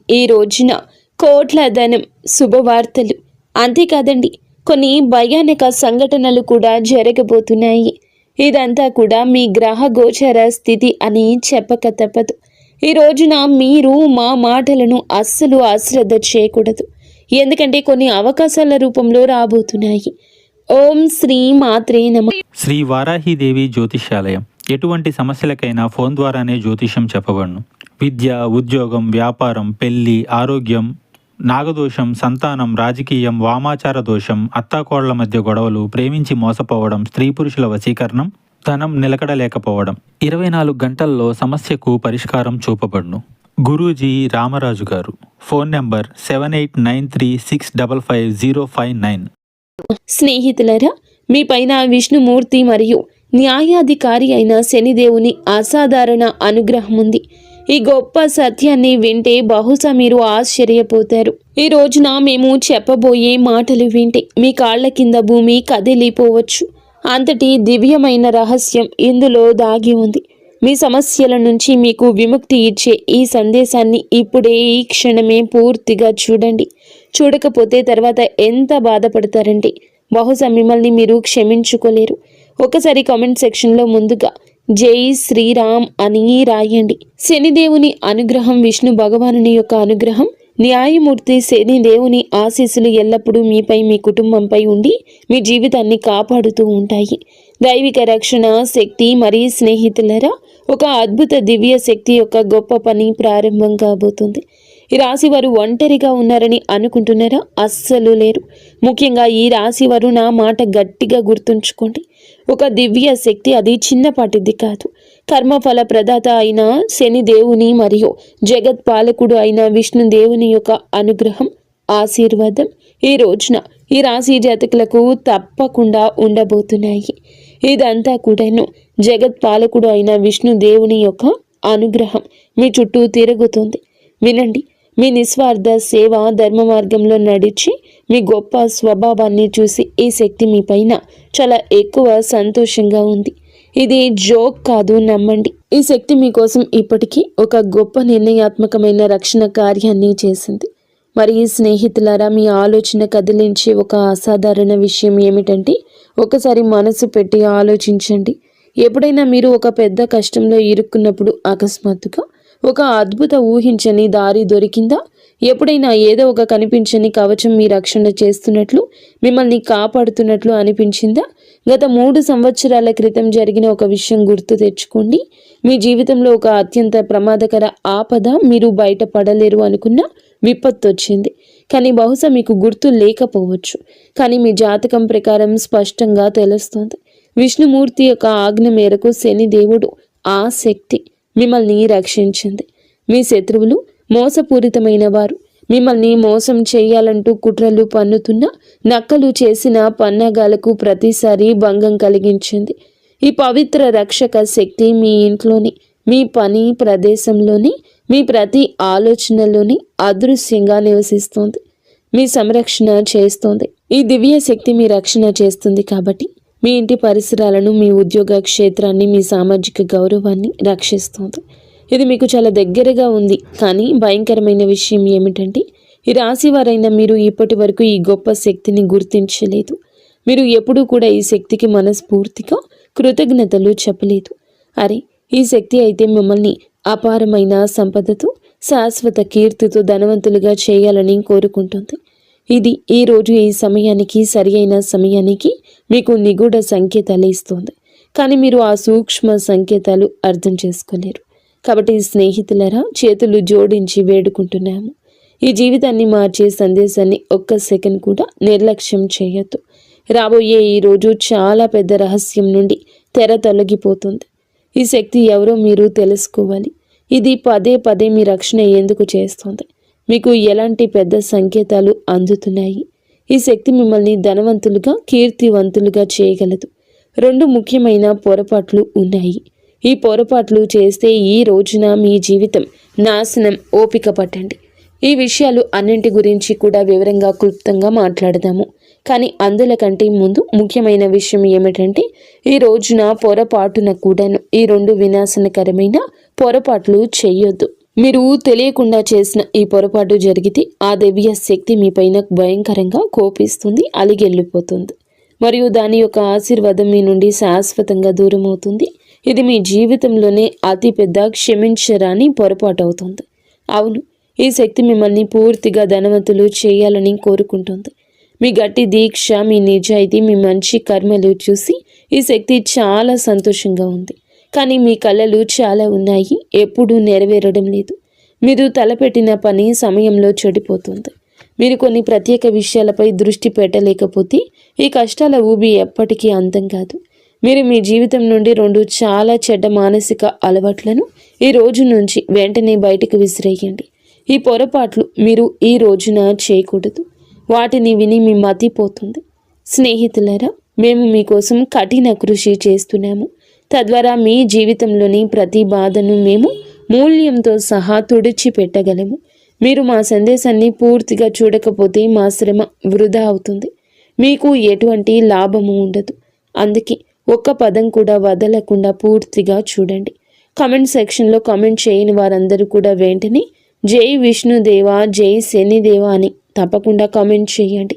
ఈ రోజున కోట్ల ధనం, శుభవార్తలు, అంతేకాదండి కొన్ని భయానక సంఘటనలు కూడా జరగబోతున్నాయి. ఇదంతా కూడా మీ గ్రహ గోచర స్థితి అని చెప్పక తప్పదు. ఈ రోజున మీరు మా మాటలను అస్సలు అశ్రద్ధ చేయకూడదు. ఎందుకంటే కొన్ని అవకాశాల రూపంలో రాబోతున్నాయి. ఓం శ్రీ మాత్రే నమః. శ్రీ వారాహిదేవి జ్యోతిష్యాలయం. ఎటువంటి సమస్యలకైనా ఫోన్ ద్వారానే జ్యోతిష్యం చెప్పబడును. విద్య, ఉద్యోగం, వ్యాపారం, పెళ్లి, ఆరోగ్యం, నాగదోషం, సంతానం, రాజకీయం, వామాచార దోషం, అత్తాకోళ్ల మధ్య గొడవలు, ప్రేమించి మోసపోవడం, స్త్రీ పురుషుల వశీకరణం, ధనం నిలకడలేకపోవడం, 24 గంటల్లో సమస్యకు పరిష్కారం చూపబడును. గురూజీ రామరాజు గారు. Phone number 7893655059. స్నేహితులరా, మీ పైన విష్ణుమూర్తి మరియు న్యాయాధికారి అయిన శనిదేవుని అసాధారణ అనుగ్రహం ఉంది. ఈ గొప్ప సత్యాన్ని వింటే బహుశా మీరు ఆశ్చర్యపోతారు. ఈ రోజున మేము చెప్పబోయే మాటలు వింటే మీ కాళ్ల కింద భూమి కదిలిపోవచ్చు. అంతటి దివ్యమైన రహస్యం ఇందులో దాగి ఉంది. మీ సమస్యల నుంచి మీకు విముక్తి ఇచ్చే ఈ సందేశాన్ని ఇప్పుడే, ఈ క్షణమే పూర్తిగా చూడండి. చూడకపోతే తర్వాత ఎంత బాధపడతారంటే బహుశా మిమ్మల్ని మీరు క్షమించుకోలేరు. ఒకసారి కామెంట్ సెక్షన్లో ముందుగా జై శ్రీరామ్ అని రాయండి. శనిదేవుని అనుగ్రహం, విష్ణు భగవానుని యొక్క అనుగ్రహం, న్యాయమూర్తి శనిదేవుని ఆశీస్సులు ఎల్లప్పుడూ మీపై, మీ కుటుంబంపై ఉండి మీ జీవితాన్ని కాపాడుతూ ఉంటాయి. దైవిక రక్షణ శక్తి మరియు స్నేహితులరా, ఒక అద్భుత దివ్య శక్తి యొక్క గొప్ప పని ప్రారంభం కాబోతుంది. ఈ రాశి వారు ఒంటరిగా ఉన్నారని అనుకుంటున్నారా? అస్సలు లేరు. ముఖ్యంగా ఈ రాశి వారు నా మాట గట్టిగా గుర్తుంచుకోండి. ఒక దివ్య శక్తి, అది చిన్నపాటిది కాదు. కర్మఫల ప్రదాత అయిన శని దేవుని మరియు జగత్ పాలకుడు అయిన విష్ణుదేవుని యొక్క అనుగ్రహం, ఆశీర్వాదం ఈ రోజున ఈ రాశి జాతకులకు తప్పకుండా ఉండబోతున్నాయి. ఇదంతా కూడాను జగత్ పాలకుడు అయిన విష్ణుదేవుని యొక్క అనుగ్రహం మీ చుట్టూ తిరుగుతుంది. వినండి, మీ నిస్వార్థ సేవ, ధర్మ మార్గంలో నడిచి మీ గొప్ప స్వభావాన్ని చూసి ఈ శక్తి మీ పైన చాలా ఎక్కువ సంతోషంగా ఉంది. ఇది జోక్ కాదు, నమ్మండి. ఈ శక్తి మీకోసం ఇప్పటికీ ఒక గొప్ప నిర్ణయాత్మకమైన రక్షణ కార్యాన్ని చేసింది. మరి ఈ స్నేహితులారా, మీ ఆలోచన కదిలించే ఒక అసాధారణ విషయం ఏమిటంటే, ఒకసారి మనసు పెట్టి ఆలోచించండి. ఎప్పుడైనా మీరు ఒక పెద్ద కష్టంలో ఇరుక్కున్నప్పుడు అకస్మాత్తుగా ఒక అద్భుత ఊహించని దారి దొరికిందా? ఎప్పుడైనా ఏదో ఒక కనిపించని కవచం మీ రక్షణ చేస్తున్నట్లు, మిమ్మల్ని కాపాడుతున్నట్లు అనిపించిందా? గత 3 సంవత్సరాల క్రితం జరిగిన ఒక విషయం గుర్తు తెచ్చుకోండి. మీ జీవితంలో ఒక అత్యంత ప్రమాదకర ఆపద, మీరు బయటపడలేరు అనుకున్న విపత్తు వచ్చింది. కానీ బహుశా మీకు గుర్తు లేకపోవచ్చు. కానీ మీ జాతకం ప్రకారం స్పష్టంగా తెలుస్తోంది. విష్ణుమూర్తి యొక్క ఆజ్ఞ మేరకు శని దేవుడు, ఆ శక్తి మిమ్మల్ని రక్షించింది. మీ శత్రువులు మోసపూరితమైన వారు, మిమ్మల్ని మోసం చేయాలంటూ కుట్రలు పన్నుతున్న నక్కలు చేసిన పన్నాగాలకు ప్రతిసారి భంగం కలిగించింది. ఈ పవిత్ర రక్షక శక్తి మీ ఇంట్లోని, మీ పని ప్రదేశంలోని, మీ ప్రతి ఆలోచనలోని అదృశ్యంగా నివసిస్తోంది. మీ సంరక్షణ చేస్తోంది. ఈ దివ్య శక్తి మీ రక్షణ చేస్తుంది కాబట్టి మీ ఇంటి పరిసరాలను, మీ ఉద్యోగ క్షేత్రాన్ని, మీ సామాజిక గౌరవాన్ని రక్షిస్తోంది. ఇది మీకు చాలా దగ్గరగా ఉంది. కానీ భయంకరమైన విషయం ఏమిటంటే, ఈ రాశి వారైన మీరు ఇప్పటి వరకు ఈ గొప్ప శక్తిని గుర్తించలేదు. మీరు ఎప్పుడూ కూడా ఈ శక్తికి మనస్ఫూర్తిగా కృతజ్ఞతలు చెప్పలేదు. అరే, ఈ శక్తి అయితే మిమ్మల్ని అపారమైన సంపదతో, శాశ్వత కీర్తితో ధనవంతులుగా చేయాలని కోరుకుంటుంది. ఇది ఈ రోజు ఈ సమయానికి, సరి అయిన సమయానికి మీకు నిగూఢ సంకేతాలు ఇస్తుంది. కానీ మీరు ఆ సూక్ష్మ సంకేతాలు అర్థం చేసుకోలేరు. కాబట్టి స్నేహితులరా, చేతులు జోడించి వేడుకుంటున్నాము. ఈ జీవితాన్ని మార్చే సందేశాన్ని ఒక్క సెకండ్ కూడా నిర్లక్ష్యం చేయొద్దు. రాబోయే ఈ రోజు చాలా పెద్ద రహస్యం నుండి తెర తొలగిపోతుంది. ఈ శక్తి ఎవరో మీరు తెలుసుకోవాలి. ఇది పదే పదే మీ రక్షణ ఎందుకు చేస్తుంది? మీకు ఎలాంటి పెద్ద సంకేతాలు అందుతున్నాయి? ఈ శక్తి మిమ్మల్ని ధనవంతులుగా, కీర్తివంతులుగా చేయగలదు. 2 ముఖ్యమైన పొరపాట్లు ఉన్నాయి. ఈ పొరపాట్లు చేస్తే ఈ రోజున మీ జీవితం నాశనం. ఓపిక పట్టండి. ఈ విషయాలు అన్నింటి గురించి కూడా వివరంగా, క్లుప్తంగా మాట్లాడదాము. కానీ అందుల కంటే ముందు ముఖ్యమైన విషయం ఏమిటంటే, ఈ రోజున పొరపాటున కూడాను ఈ 2 వినాశనకరమైన పొరపాట్లు చేయొద్దు. మీరు తెలియకుండా చేసిన ఈ పొరపాటు జరిగితే ఆ దివ్య శక్తి మీపైన భయంకరంగా కోపిస్తుంది, అలిగెళ్ళిపోతుంది. మరియు దాని యొక్క ఆశీర్వాదం మీ నుండి శాశ్వతంగా దూరం అవుతుంది. ఇది మీ జీవితంలోనే అతిపెద్ద క్షమించరాని పొరపాటు అవుతుంది. అవును, ఈ శక్తి మిమ్మల్ని పూర్తిగా ధనవంతులు చేయాలని కోరుకుంటుంది. మీ గట్టి దీక్ష, మీ నిజాయితీ, మీ మంచి కర్మలు చూసి ఈ శక్తి చాలా సంతోషంగా ఉంది. కానీ మీ కళలు చాలా ఉన్నాయి, ఎప్పుడూ నెరవేరడం లేదు. మీరు తలపెట్టిన పని సమయంలో చెడిపోతుంది. మీరు కొన్ని ప్రత్యేక విషయాలపై దృష్టి పెట్టలేకపోతే ఈ కష్టాల ఊబి ఎప్పటికీ అంతం కాదు. మీరు మీ జీవితం నుండి 2 చాలా చెడ్డ మానసిక అలవాట్లను ఈ రోజు నుంచి వెంటనే బయటకు విసిరేయండి. ఈ పొరపాట్లు మీరు ఈ రోజున చేయకూడదు. వాటిని విని మీ మతిపోతుంది. స్నేహితులారా, మేము మీకోసం కఠిన కృషి చేస్తున్నాము. తద్వారా మీ జీవితంలోని ప్రతి బాధను మేము మూల్యంతో సహా తుడిచిపెట్టగలము. మీరు మా సందేశాన్ని పూర్తిగా చూడకపోతే మా శ్రమ వృధా అవుతుంది. మీకు ఎటువంటి లాభము ఉండదు. అందుకే ఒక్క పదం కూడా వదలకుండా పూర్తిగా చూడండి. కామెంట్ సెక్షన్లో కామెంట్ చేయని వారందరూ కూడా వెంటనే జై విష్ణుదేవ, జై శనిదేవ అని తప్పకుండా కామెంట్ చేయండి.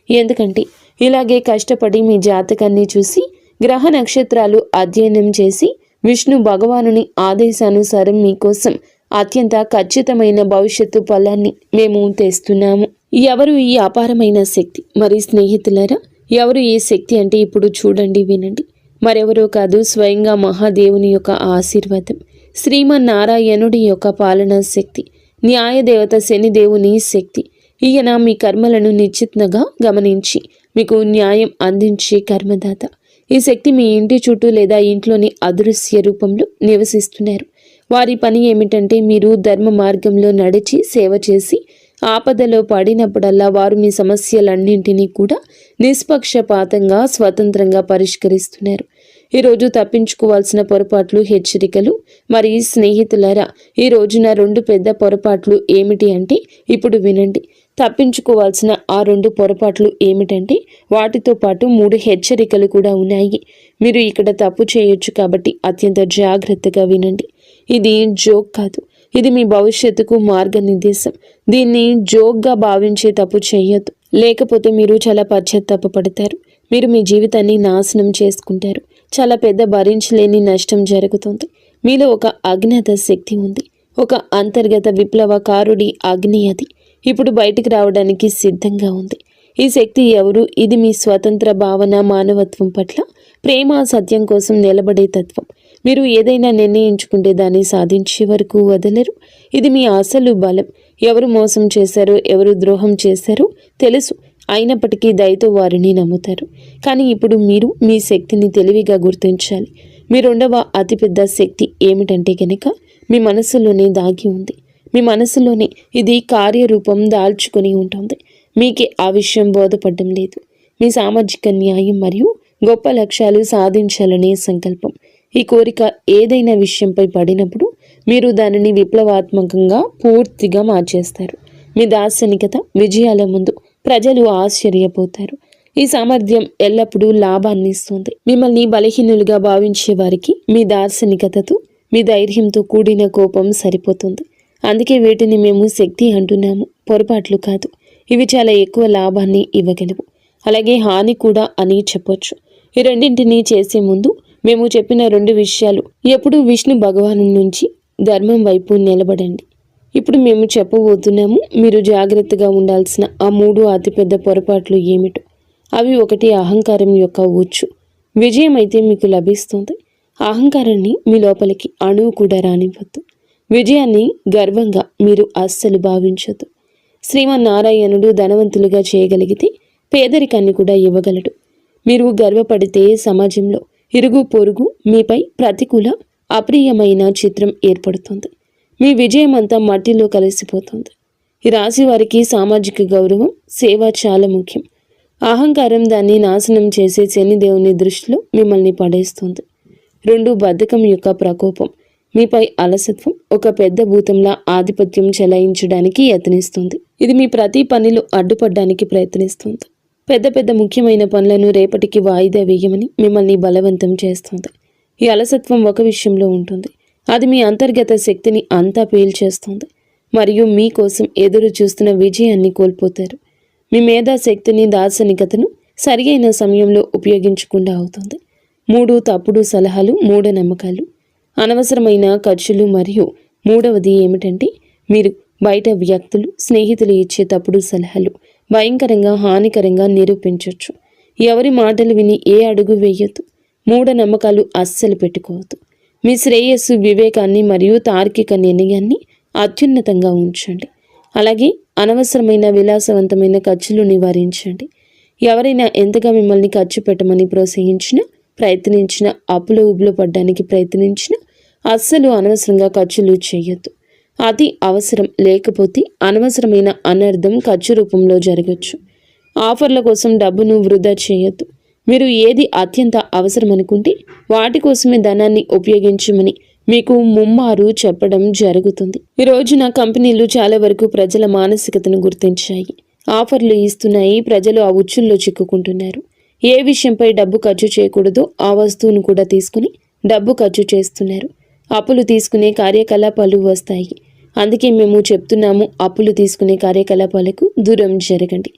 ఎందుకంటే ఇలాగే కష్టపడి మీ జాతకాన్ని చూసి గ్రహ నక్షత్రాలు అధ్యయనం చేసి విష్ణు భగవానుని ఆదేశానుసారం మీకోసం అత్యంత ఖచ్చితమైన భవిష్యత్తు ఫలాన్ని మేము తెస్తున్నాము. ఎవరు ఈ అపారమైన శక్తి? మరి స్నేహితులారా, ఎవరు ఈ శక్తి అంటే ఇప్పుడు చూడండి, వినండి. మరెవరో కాదు, స్వయంగా మహాదేవుని యొక్క ఆశీర్వాదం, శ్రీమన్నారాయణుడి యొక్క పాలనా శక్తి, న్యాయదేవత శనిదేవుని శక్తి. ఈయన మీ కర్మలను నిశ్చితంగా గమనించి మీకు న్యాయం అందించే కర్మదాత. ఈ శక్తి మీ ఇంటి చుట్టూ లేదా ఇంట్లోని అదృశ్య రూపంలో నివసిస్తున్నారు. వారి పని ఏమిటంటే మీరు ధర్మ మార్గంలో నడిచి సేవ చేసి ఆపదలో పడినప్పుడల్లా వారు మీ సమస్యలన్నింటినీ కూడా నిష్పక్షపాతంగా స్వతంత్రంగా పరిష్కరిస్తున్నారు. ఈరోజు తప్పించుకోవాల్సిన పొరపాట్లు, హెచ్చరికలు. మరి స్నేహితులారా, ఈ రోజున 2 పెద్ద పొరపాట్లు ఏమిటి అంటే ఇప్పుడు వినండి. తప్పించుకోవాల్సిన ఆ 2 పొరపాట్లు ఏమిటంటే వాటితో పాటు 3 హెచ్చరికలు కూడా ఉన్నాయి. మీరు ఇక్కడ తప్పు చేయొచ్చు కాబట్టి అత్యంత జాగ్రత్తగా వినండి. ఇది జోక్ కాదు, ఇది మీ భవిష్యత్తుకు మార్గనిర్దేశం. దీన్ని జోక్గా భావించే తప్పు చేయొద్దు, లేకపోతే మీరు చాలా పశ్చాత్తాపపడతారు. మీరు మీ జీవితాన్ని నాశనం చేసుకుంటారు. చాలా పెద్ద భరించలేని నష్టం జరుగుతుంది. మీలో ఒక అజ్ఞాత శక్తి ఉంది, ఒక అంతర్గత విప్లవకారుడి అగ్ని. అది ఇప్పుడు బయటికి రావడానికి సిద్ధంగా ఉంది. ఈ శక్తి ఎవరు? ఇది మీ స్వతంత్ర భావన, మానవత్వం పట్ల ప్రేమ, సత్యం కోసం నిలబడే తత్వం. మీరు ఏదైనా నిర్ణయించుకుంటే దాన్ని సాధించే వరకు వదలరు. ఇది మీ అసలు బలం. ఎవరు మోసం చేశారో, ఎవరు ద్రోహం చేశారో తెలుసు, అయినప్పటికీ దయతో వారిని నమ్ముతారు. కానీ ఇప్పుడు మీరు మీ శక్తిని తెలివిగా గుర్తించాలి. మీ 2వ అతిపెద్ద శక్తి ఏమిటంటే గనక మీ మనసులోనే దాగి ఉంది. మీ మనసులోనే ఇది కార్యరూపం దాల్చుకొని ఉంటుంది. మీకే ఆ విషయం బోధపడడం లేదు. మీ సామాజిక న్యాయం మరియు గొప్ప లక్ష్యాలు సాధించాలనే సంకల్పం. ఈ కోరిక ఏదైనా విషయంపై పడినప్పుడు మీరు దానిని విప్లవాత్మకంగా పూర్తిగా మార్చేస్తారు. మీ దార్శనికత విజయాల ముందు ప్రజలు ఆశ్చర్యపోతారు. ఈ సామర్థ్యం ఎల్లప్పుడూ లాభాన్ని ఇస్తుంది. మిమ్మల్ని బలహీనులుగా భావించే వారికి మీ దార్శనికతతో, మీ ధైర్యంతో కూడిన కోపం సరిపోతుంది. అందుకే వీటిని మేము శక్తి అంటున్నాము, పొరపాట్లు కాదు. ఇవి చాలా ఎక్కువ లాభాన్ని ఇవ్వగలవు, అలాగే హాని కూడా అని చెప్పొచ్చు. ఈ రెండింటినీ చేసే ముందు మేము చెప్పిన 2 విషయాలు. ఎప్పుడు విష్ణు భగవాను నుంచి ధర్మం వైపు నిలబడండి. ఇప్పుడు మేము చెప్పబోతున్నాము. మీరు జాగ్రత్తగా ఉండాల్సిన ఆ 3 అతిపెద్ద పొరపాట్లు ఏమిటో. అవి 1, అహంకారం యొక్క ఉచ్చు. విజయం అయితే మీకు లభిస్తుంది. అహంకారాన్ని మీ లోపలికి అణువు కూడా రానివ్వద్దు. విజయాన్ని గర్వంగా మీరు అస్సలు భావించొద్దు. శ్రీమన్నారాయణుడు ధనవంతులుగా చేయగలిగితే పేదరికాన్ని కూడా ఇవ్వగలడు. మీరు గర్వపడితే సమాజంలో ఇరుగు పొరుగు మీపై ప్రతికూల, అప్రియమైన చిత్రం ఏర్పడుతుంది. మీ విజయం అంతా మట్టిలో కలిసిపోతుంది. ఈ రాశి వారికి సామాజిక గౌరవం, సేవ చాలా ముఖ్యం. అహంకారం దాన్ని నాశనం చేసే శనిదేవుని దృష్టిలో మిమ్మల్ని పడేస్తుంది. 2, బద్ధకం యొక్క ప్రకోపం. మీపై అలసత్వం ఒక పెద్ద భూతంలా ఆధిపత్యం చెలాయించడానికి యత్నిస్తుంది. ఇది మీ ప్రతి పనిలో అడ్డుపడడానికి ప్రయత్నిస్తుంది. పెద్ద పెద్ద ముఖ్యమైన పనులను రేపటికి వాయిదా వేయమని మిమ్మల్ని బలవంతం చేస్తుంది. ఈ అలసత్వం ఒక విషయంలో ఉంటుంది, అది మీ అంతర్గత శక్తిని అంతా పేల్చేస్తుంది మరియు మీకోసం ఎదురు చూస్తున్న విజయాన్ని కోల్పోతారు. మీ మేధాశక్తిని దార్శనికతను సరియైన సమయంలో ఉపయోగించకుండా అవుతుంది. 3 తప్పుడు సలహాలు, మూఢనమ్మకాలు, అనవసరమైన ఖర్చులు మరియు మూడవది ఏమిటంటే మీరు బయట వ్యక్తులు, స్నేహితులు ఇచ్చే తప్పుడు సలహాలు భయంకరంగా హానికరంగా నిరూపించవచ్చు. ఎవరి మాటలు విని ఏ అడుగు వేయొద్దు. మూఢనమ్మకాలు అస్సలు పెట్టుకోవద్దు. మీ శ్రేయస్సు, వివేకాన్ని మరియు తార్కిక నిర్ణయాన్ని అత్యున్నతంగా ఉంచండి. అలాగే అనవసరమైన విలాసవంతమైన ఖర్చులు నివారించండి. ఎవరైనా ఎంతగా మిమ్మల్ని ఖర్చు పెట్టమని ప్రోత్సహించినా, ప్రయత్నించినా, అప్పులో ఉబులో పడ్డానికి ప్రయత్నించినా అస్సలు అనవసరంగా ఖర్చులు చేయొద్దు. అతి అవసరం లేకపోతే అనవసరమైన అనర్థం ఖర్చు రూపంలో జరగచ్చు. ఆఫర్ల కోసం డబ్బును వృధా చేయొద్దు. మీరు ఏది అత్యంత అవసరం అనుకుంటే వాటి కోసమే ధనాన్ని ఉపయోగించమని మీకు ముమ్మారు చెప్పడం జరుగుతుంది. ఈ రోజున కంపెనీలు చాలా వరకు ప్రజల మానసికతను గుర్తించాయి. ఆఫర్లు ఇస్తున్నాయి. ప్రజలు ఆ ఉచ్చుల్లో చిక్కుకుంటున్నారు. ఏ విషయంపై డబ్బు ఖర్చు చేయకూడదో ఆ వస్తువును కూడా తీసుకుని డబ్బు ఖర్చు చేస్తున్నారు. అప్పులు తీసుకునే కార్యకలాపాలు వస్తాయి. అందుకే మేము చెప్తున్నాము, అప్పులు తీసుకునే కార్యకలాపాలకు దూరం జరగండి.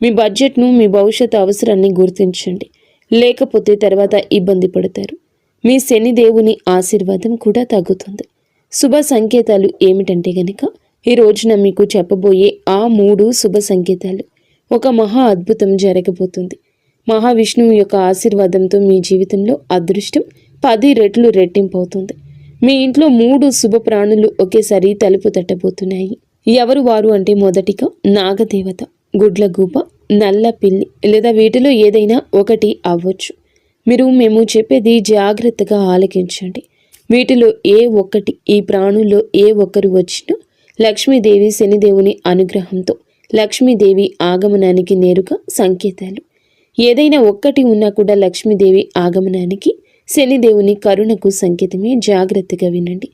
మీ బడ్జెట్ను, మీ భవిష్యత్ అవసరాన్ని గుర్తించండి. లేకపోతే తర్వాత ఇబ్బంది పడతారు. మీ శనిదేవుని ఆశీర్వాదం కూడా తగ్గుతుంది. శుభ సంకేతాలు ఏమిటంటే గనక ఈ రోజున మీకు చెప్పబోయే ఆ 3 శుభ సంకేతాలు. ఒక మహా అద్భుతం జరగబోతుంది. మహావిష్ణువు యొక్క ఆశీర్వాదంతో మీ జీవితంలో అదృష్టం 10 రెట్లు రెట్టింపవుతుంది. మీ ఇంట్లో 3 శుభ ప్రాణులు ఒకేసారి తలుపు తట్టబోతున్నాయి. ఎవరు వారు అంటే మొదటిగా నాగదేవత, గుడ్లగూబ, నల్ల పిల్లి లేదా వీటిలో ఏదైనా ఒకటి అవ్వచ్చు. మేము చెప్పేది జాగ్రత్తగా ఆలకించండి. వీటిలో ఏ ఒక్కటి, ఈ ప్రాణుల్లో ఏ ఒక్కరు వచ్చినా లక్ష్మీదేవి, శనిదేవుని అనుగ్రహంతో లక్ష్మీదేవి ఆగమనానికి నేరుగా సంకేతాలు. ఏదైనా ఒక్కటి ఉన్నా కూడా లక్ష్మీదేవి ఆగమనానికి, శనిదేవుని కరుణకు సంకేతమే. జాగ్రత్తగా వినండి.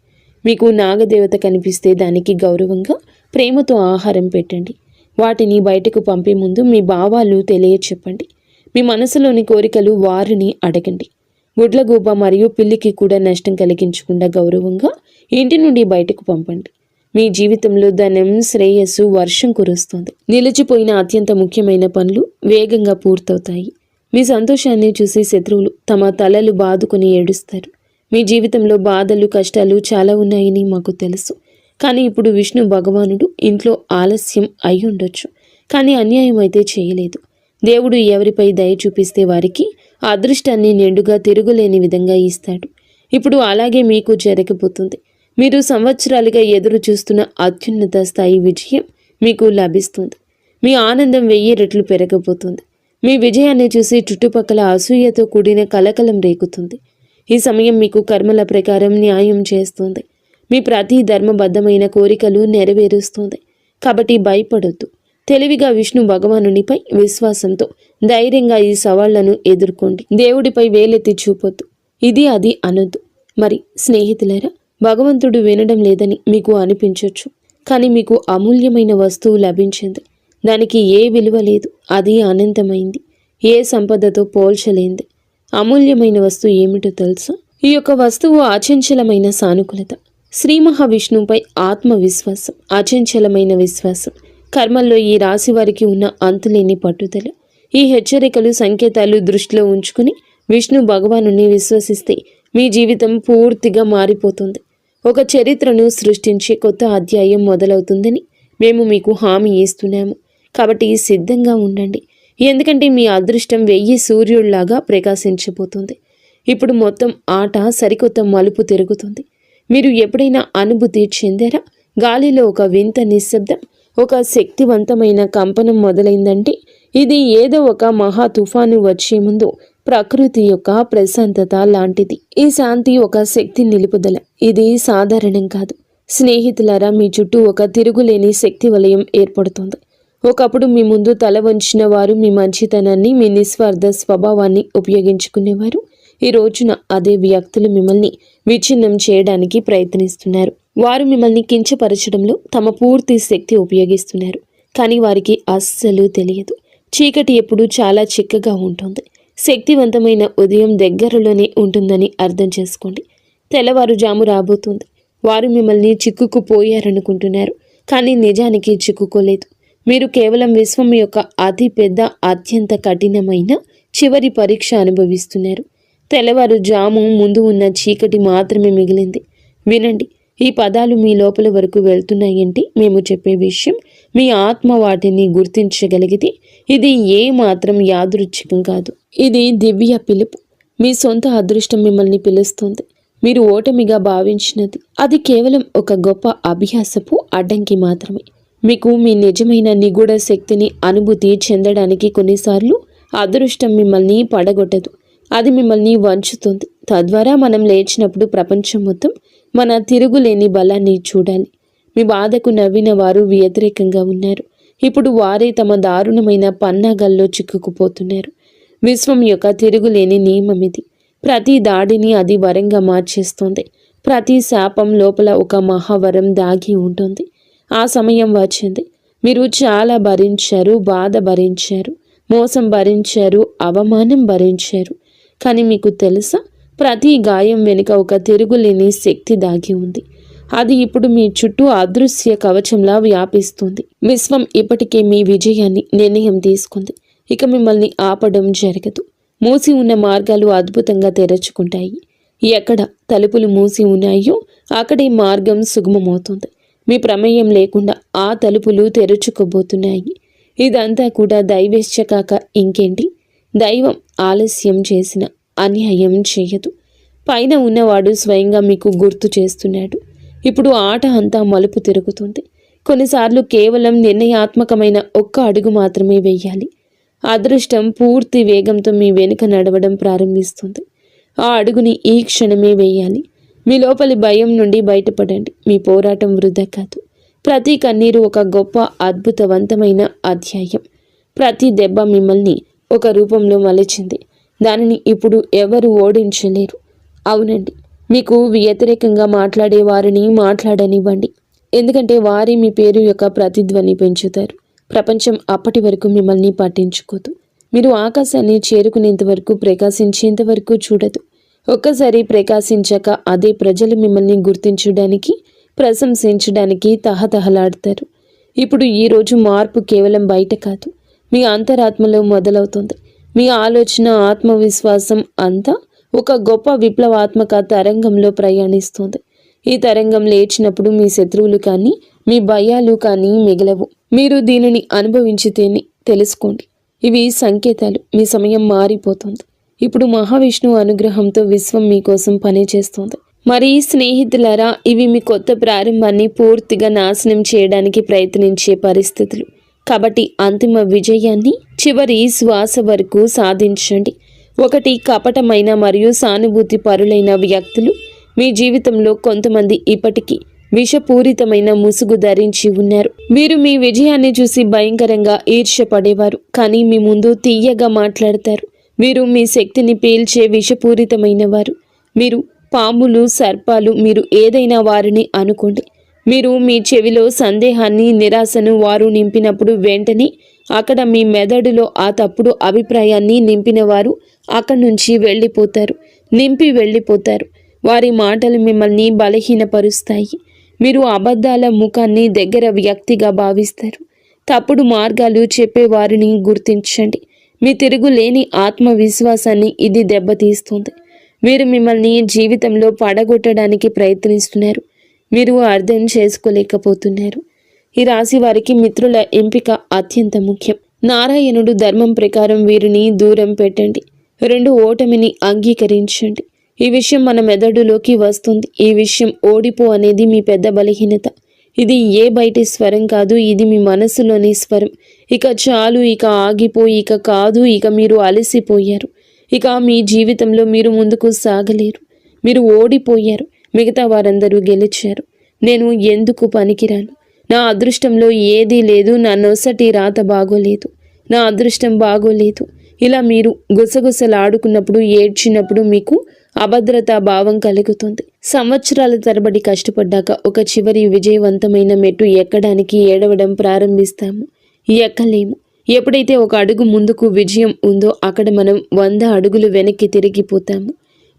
మీకు నాగదేవత కనిపిస్తే దానికి గౌరవంగా, ప్రేమతో ఆహారం పెట్టండి. వాటిని బయటకు పంపే ముందు మీ భావాలు తెలియచెప్పండి. మీ మనసులోని కోరికలు వారిని అడగండి. గుడ్లగూబ మరియు పిల్లికి కూడా నష్టం కలిగించకుండా గౌరవంగా ఇంటి నుండి బయటకు పంపండి. మీ జీవితంలో ధనం, శ్రేయస్సు వర్షం కురుస్తుంది. నిలిచిపోయిన అత్యంత ముఖ్యమైన పనులు వేగంగా పూర్తవుతాయి. మీ సంతోషాన్ని చూసి శత్రువులు తమ తలలు బాదుకొని ఏడుస్తారు. మీ జీవితంలో బాధలు, కష్టాలు చాలా ఉన్నాయని మాకు తెలుసు. కానీ ఇప్పుడు విష్ణు భగవానుడు ఇంట్లో ఆలస్యం అయి ఉండొచ్చు, కానీ అన్యాయం అయితే చేయలేదు. దేవుడు ఎవరిపై దయ చూపిస్తే వారికి అదృష్టాన్ని నిండుగా తిరుగులేని విధంగా ఇస్తాడు. ఇప్పుడు అలాగే మీకు జరగబోతుంది. మీరు సంవత్సరాలుగా ఎదురు చూస్తున్న అత్యున్నత స్థాయి విజయం మీకు లభిస్తుంది. మీ ఆనందం 1000 రెట్లు పెరగబోతుంది. మీ విజయాన్ని చూసి చుట్టుపక్కల అసూయతో కూడిన కలకలం రేగుతుంది. ఈ సమయం మీకు కర్మల ప్రకారం న్యాయం చేస్తుంది. మీ ప్రతి ధర్మబద్ధమైన కోరికలు నెరవేరుస్తుంది. కాబట్టి భయపడొద్దు. తెలివిగా విష్ణు భగవానునిపై విశ్వాసంతో ధైర్యంగా ఈ సవాళ్లను ఎదుర్కోండి. దేవుడిపై వేలెత్తి చూపొద్దు. ఇది అది అనొద్దు. మరి స్నేహితులారా, భగవంతుడు వినడం లేదని మీకు అనిపించవచ్చు. కానీ మీకు అమూల్యమైన వస్తువు లభించింది. దానికి ఏ విలువ లేదు. అది అనంతమైంది. ఏ సంపదతో పోల్చలేంది. అమూల్యమైన వస్తువు ఏమిటో తెలుసా? ఈ యొక్క వస్తువు అచంచలమైన సానుకూలత, శ్రీ మహావిష్ణువుపై ఆత్మవిశ్వాసం, అచంచలమైన విశ్వాసం. కర్మల్లో ఈ రాశి వారికి ఉన్న అంతులేని పట్టుదల. ఈ హెచ్చరికలు, సంకేతాలు దృష్టిలో ఉంచుకుని విష్ణు భగవానుని విశ్వసిస్తే మీ జీవితం పూర్తిగా మారిపోతుంది. ఒక చరిత్రను సృష్టించే కొత్త అధ్యాయం మొదలవుతుందని మేము మీకు హామీ ఇస్తున్నాము. కాబట్టి సిద్ధంగా ఉండండి. ఎందుకంటే మీ అదృష్టం 1000 సూర్యుళ్లాగా ప్రకాశించబోతుంది. ఇప్పుడు మొత్తం ఆట సరికొత్త మలుపు తిరుగుతుంది. మీరు ఎప్పుడైనా అనుభూతి చెందారా? గాలిలో ఒక వింత నిశ్శబ్దం, ఒక శక్తివంతమైన కంపనం మొదలైందంటే ఇది ఏదో ఒక మహా తుఫాను వచ్చే ముందు ప్రకృతి యొక్క ప్రశాంతత లాంటిది. ఈ శాంతి ఒక శక్తి నిలుపుదల. ఇది సాధారణం కాదు. స్నేహితులారా, మీ చుట్టూ ఒక తిరుగులేని శక్తి వలయం ఏర్పడుతుంది. ఒకప్పుడు మీ ముందు తల వంచిన వారు మీ మంచితనాన్ని, మీ నిస్వార్థ స్వభావాన్ని ఉపయోగించుకునేవారు. ఈ రోజున అదే వ్యక్తులు మిమ్మల్ని విచ్ఛిన్నం చేయడానికి ప్రయత్నిస్తున్నారు. వారు మిమ్మల్ని కించపరచడంలో తమ పూర్తి శక్తి ఉపయోగిస్తున్నారు. కానీ వారికి అస్సలు తెలియదు, చీకటి ఎప్పుడూ చాలా చిక్కగా ఉంటుంది. శక్తివంతమైన ఉదయం దగ్గరలోనే ఉంటుందని అర్థం చేసుకోండి. తెల్లవారుజాము రాబోతుంది. వారు మిమ్మల్ని చిక్కుకుపోయారనుకుంటున్నారు, కానీ నిజానికి చిక్కుకోలేదు. మీరు కేవలం విశ్వం యొక్క అతి పెద్ద, అత్యంత కఠినమైన చివరి పరీక్ష అనుభవిస్తున్నారు. తెల్లవారుజాము ముందు ఉన్న చీకటి మాత్రమే మిగిలింది. వినండి, ఈ పదాలు మీ లోపల వరకు వెళ్తున్నాయంటే మేము చెప్పే విషయం మీ ఆత్మ వాటిని గుర్తించగలిగితే ఇది ఏ మాత్రం యాదృచ్ఛికం కాదు. ఇది దివ్య పిలుపు. మీ సొంత అదృష్టం మిమ్మల్ని పిలుస్తుంది. మీరు ఓటమిగా భావించినది అది కేవలం ఒక గొప్ప అభ్యాసపు అడ్డంకి మాత్రమే. మీకు మీ నిజమైన నిగూఢ శక్తిని అనుభూతి చెందడానికి కొన్నిసార్లు అదృష్టం మిమ్మల్ని పడగొట్టదు, అది మిమ్మల్ని వంచుతుంది. తద్వారా మనం లేచినప్పుడు ప్రపంచం మొత్తం మన తిరుగులేని బలాన్ని చూడాలి. మీ బాధకు నవ్విన వారు వ్యతిరేకంగా ఉన్నారు. ఇప్పుడు వారే తమ దారుణమైన పన్నాగాల్లో చిక్కుకుపోతున్నారు. విశ్వం యొక్క తిరుగులేని నియమం ఇది. ప్రతి దాడిని అది వరంగా మార్చేస్తుంది. ప్రతి శాపం లోపల ఒక మహావరం దాగి ఉంటుంది. ఆ సమయం వచ్చింది. మీరు చాలా భరించారు, బాధ భరించారు, మోసం భరించారు, అవమానం భరించారు. కానీ మీకు తెలుసా, ప్రతి గాయం వెనుక ఒక తిరుగులేని శక్తి దాగి ఉంది. అది ఇప్పుడు మీ చుట్టూ అదృశ్య కవచంలా వ్యాపిస్తుంది. విశ్వం ఇప్పటికే మీ విజయాన్ని నిర్ణయం తీసుకుంది. ఇక మిమ్మల్ని ఆపడం జరగదు. మూసి ఉన్న మార్గాలు అద్భుతంగా తెరుచుకుంటాయి. ఎక్కడ తలుపులు మూసి ఉన్నాయో అక్కడే మార్గం సుగమమవుతుంది. మీ ప్రమేయం లేకుండా ఆ తలుపులు తెరుచుకోబోతున్నాయి. ఇదంతా కూడా దైవేచ్ఛ కాక ఇంకేంటి? దైవం ఆలస్యం చేసిన అన్యాయం చేయదు. పైన ఉన్నవాడు స్వయంగా మీకు గుర్తు చేస్తున్నాడు. ఇప్పుడు ఆట అంతా మలుపు తిరుగుతుంది. కొన్నిసార్లు కేవలం నిర్ణయాత్మకమైన ఒక్క అడుగు మాత్రమే వేయాలి. అదృష్టం పూర్తి వేగంతో మీ వెనుక నడవడం ప్రారంభిస్తుంది. ఆ అడుగుని ఈ క్షణమే వేయాలి. మీ లోపలి భయం నుండి బయటపడండి. మీ పోరాటం వృధా కాదు. ప్రతి కన్నీరు ఒక గొప్ప అద్భుతవంతమైన అధ్యాయం. ప్రతి దెబ్బ మిమ్మల్ని ఒక రూపంలో మలిచింది. దానిని ఇప్పుడు ఎవరు ఓడించలేరు. అవునండి, మీకు వ్యతిరేకంగా మాట్లాడే వారిని మాట్లాడనివ్వండి. ఎందుకంటే వారే మీ పేరు యొక్క ప్రతిధ్వని పెంచుతారు. ప్రపంచం అప్పటి వరకు మిమ్మల్ని పట్టించుకోదు. మీరు ఆకాశాన్ని చేరుకునేంత వరకు, ప్రకాశించేంత వరకు చూడదు. ఒక్కసారి ప్రకాశించాక అదే ప్రజలు మిమ్మల్ని గుర్తించడానికి, ప్రశంసించడానికి తహతహలాడతారు. ఇప్పుడు ఈరోజు మార్పు కేవలం బయట కాదు, మీ అంతరాత్మలో మొదలవుతుంది. మీ ఆలోచన, ఆత్మవిశ్వాసం అంతా ఒక గొప్ప విప్లవాత్మక తరంగంలో ప్రయాణిస్తుంది. ఈ తరంగం లేచినప్పుడు మీ శత్రువులు కానీ, మీ భయాలు కానీ మిగలవు. మీరు దీనిని అనుభవించితేనే తెలుసుకోండి. ఇవి సంకేతాలు. మీ సమయం మారిపోతుంది. ఇప్పుడు మహావిష్ణువు అనుగ్రహంతో విశ్వం మీకోసం పనిచేస్తుంది. మరి స్నేహితులారా, ఇవి మీ కొత్త ప్రారంభాన్ని పూర్తిగా నాశనం చేయడానికి ప్రయత్నించే పరిస్థితులు. కాబట్టి అంతిమ విజయాన్ని చివరి శ్వాస వరకు సాధించండి. ఒకటి, కపటమైన మరియు సానుభూతి పరులైన వ్యక్తులు మీ జీవితంలో కొంతమంది ఇప్పటికీ విషపూరితమైన ముసుగు ధరించి ఉన్నారు. వీరు మీ విజయాన్ని చూసి భయంకరంగా ఈర్ష్యపడేవారు, కానీ మీ ముందు తీయగా మాట్లాడతారు. వీరు మీ శక్తిని పీల్చే విషపూరితమైన వారు. మీరు పాములు, సర్పాలు, మీరు ఏదైనా వారిని అనుకోండి. మీరు మీ చెవిలో సందేహాన్ని, నిరాశను వారు నింపినప్పుడు వెంటనే అక్కడ మీ మెదడులో ఆ తప్పుడు అభిప్రాయాన్ని నింపిన వారు అక్కడి నుంచి నింపి వెళ్ళిపోతారు. వారి మాటలు మిమ్మల్ని బలహీనపరుస్తాయి. మీరు అబద్ధాల ముఖాన్ని దగ్గర వ్యక్తిగా భావిస్తారు. తప్పుడు మార్గాలు చెప్పేవారిని గుర్తించండి. మీ తిరుగులేని ఆత్మవిశ్వాసాన్ని ఇది దెబ్బతీస్తుంది. వీరు మిమ్మల్ని జీవితంలో పడగొట్టడానికి ప్రయత్నిస్తున్నారు. మీరు అర్థం చేసుకోలేకపోతున్నారు. ఈ రాశి వారికి మిత్రుల ఎంపిక అత్యంత ముఖ్యం. నారాయణుడు ధర్మం ప్రకారం వీరిని దూరం పెట్టండి. 2, ఓటమిని అంగీకరించండి. ఈ విషయం మన మెదడులోకి వస్తుంది. ఈ విషయం ఓడిపో అనేది మీ పెద్ద బలహీనత. ఇది ఏ బయటి స్వరం కాదు, ఇది మీ మనసులోని స్వరం. ఇక చాలు, ఇక ఆగిపో, ఇక కాదు, ఇక మీరు అలసిపోయారు. ఇక మీ జీవితంలో మీరు ముందుకు సాగలేరు. మీరు ఓడిపోయారు. మిగతా వారందరూ గెలిచారు. నేను ఎందుకు పనికిరాను? నా అదృష్టంలో ఏదీ లేదు. నా నొసటి రాత బాగోలేదు. నా అదృష్టం బాగోలేదు. ఇలా మీరు గుసగుసలాడుకున్నప్పుడు, ఏడ్చినప్పుడు మీకు అభద్రతా భావం కలుగుతుంది. సంవత్సరాల తరబడి కష్టపడ్డాక ఒక చివరి విజయవంతమైన మెట్టు ఎక్కడానికి ఏడవడం ప్రారంభిస్తాము. ఎక్కలేము. ఎప్పుడైతే ఒక అడుగు ముందుకు విజయం ఉందో అక్కడ మనం 100 అడుగులు వెనక్కి తిరిగిపోతాము.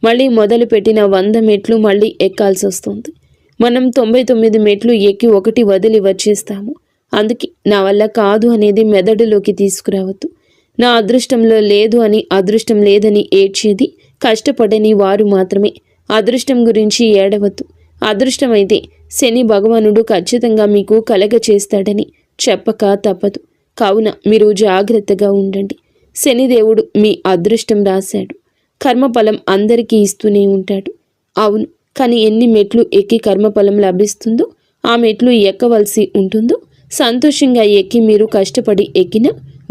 మళ్ళీ మొదలుపెట్టిన 100 మెట్లు మళ్ళీ ఎక్కాల్సి వస్తుంది. మనం 99 మెట్లు ఎక్కి ఒకటి వదిలి వచ్చేస్తాము. అందుకే నా వల్ల కాదు అనేది మెదడులోకి తీసుకురావద్దు. నా అదృష్టంలో లేదు అని, అదృష్టం లేదని ఏడ్చేది కష్టపడని వారు మాత్రమే. అదృష్టం గురించి ఏడవద్దు. అదృష్టమైతే శని భగవానుడు ఖచ్చితంగా మీకు కలగ చేస్తాడని చెప్పక తప్పదు. కావున మీరు జాగ్రత్తగా ఉండండి. శనిదేవుడు మీ అదృష్టం రాశాడు. కర్మఫలం అందరికీ ఇస్తూనే ఉంటాడు. అవును, కానీ ఎన్ని మెట్లు ఎక్కి కర్మఫలం లభిస్తుందో, ఆ మెట్లు ఎక్కవలసి ఉంటుందో, సంతోషంగా ఎక్కి మీరు కష్టపడి ఎక్కిన,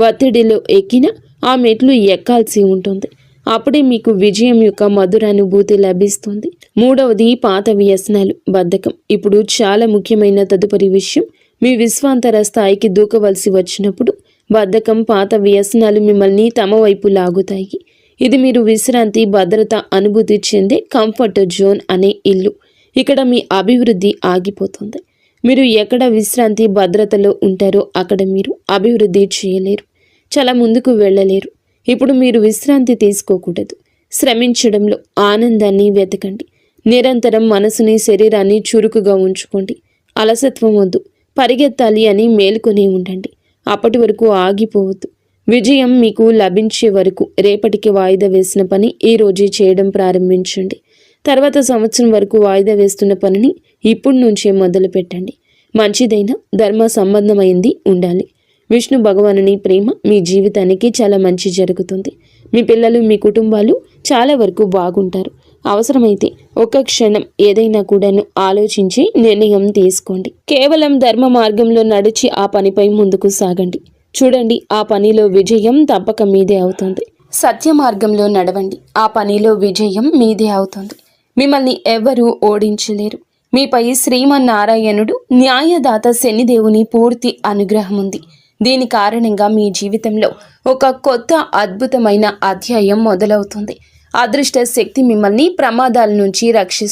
ఒత్తిడిలో ఎక్కిన ఆ మెట్లు ఎక్కాల్సి ఉంటుంది. అప్పుడే మీకు విజయం యొక్క మధురానుభూతి లభిస్తుంది. మూడవది పాత వ్యసనాలు, బద్ధకం. ఇప్పుడు చాలా ముఖ్యమైన తదుపరి విషయం, మీ విశ్వాంతర స్థాయికి దూకవలసి వచ్చినప్పుడు బద్ధకం, పాత వ్యసనాలు మిమ్మల్ని తమ వైపు లాగుతాయి. ఇది మీరు విశ్రాంతి, భద్రత అనుభూతి చెందే కంఫర్ట్ జోన్ అనే ఇల్లు. ఇక్కడ మీ అభివృద్ధి ఆగిపోతుంది. మీరు ఎక్కడ విశ్రాంతి, భద్రతలో ఉంటారో అక్కడ మీరు అభివృద్ధి చేయలేరు, చాలా ముందుకు వెళ్ళలేరు. ఇప్పుడు మీరు విశ్రాంతి తీసుకోకూడదు. శ్రమించడంలో ఆనందాన్ని వెతకండి. నిరంతరం మనసుని, శరీరాన్ని చురుకుగా ఉంచుకోండి. అలసత్వం వద్దు. పరిగెత్తాలి అని మేలుకొని ఉండండి. అప్పటి వరకు ఆగిపోవద్దు. విజయం మీకు లభించే వరకు రేపటికి వాయిదా వేసిన పని ఈ రోజే చేయడం ప్రారంభించండి. తర్వాత సంవత్సరం వరకు వాయిదా వేస్తున్న పనిని ఇప్పటి నుంచే మొదలు పెట్టండి. మంచిదైన ధర్మ సంబంధమైంది ఉండాలి. విష్ణు భగవానుని ప్రేమ మీ జీవితానికి చాలా మంచి జరుగుతుంది. మీ పిల్లలు, మీ కుటుంబాలు చాలా వరకు బాగుంటారు. అవసరమైతే ఒక్క క్షణం ఏదైనా కూడాను ఆలోచించి నిర్ణయం తీసుకోండి. కేవలం ధర్మ మార్గంలో నడిచి ఆ పనిపై ముందుకు సాగండి. చూడండి, ఆ పనిలో విజయం తప్పక మీదే అవుతుంది. సత్య మార్గంలో నడవండి. ఆ పనిలో విజయం మీదే అవుతుంది. మిమ్మల్ని ఎవ్వరూ ఓడించలేరు. మీపై శ్రీమన్నారాయణుడు న్యాయదాత శనిదేవుని పూర్తి అనుగ్రహం ఉంది. దీని కారణంగా మీ జీవితంలో ఒక కొత్త అద్భుతమైన అధ్యాయం మొదలవుతుంది. అదృష్ట శక్తి మిమ్మల్ని ప్రమాదాల నుంచి రక్షిస్తుంది.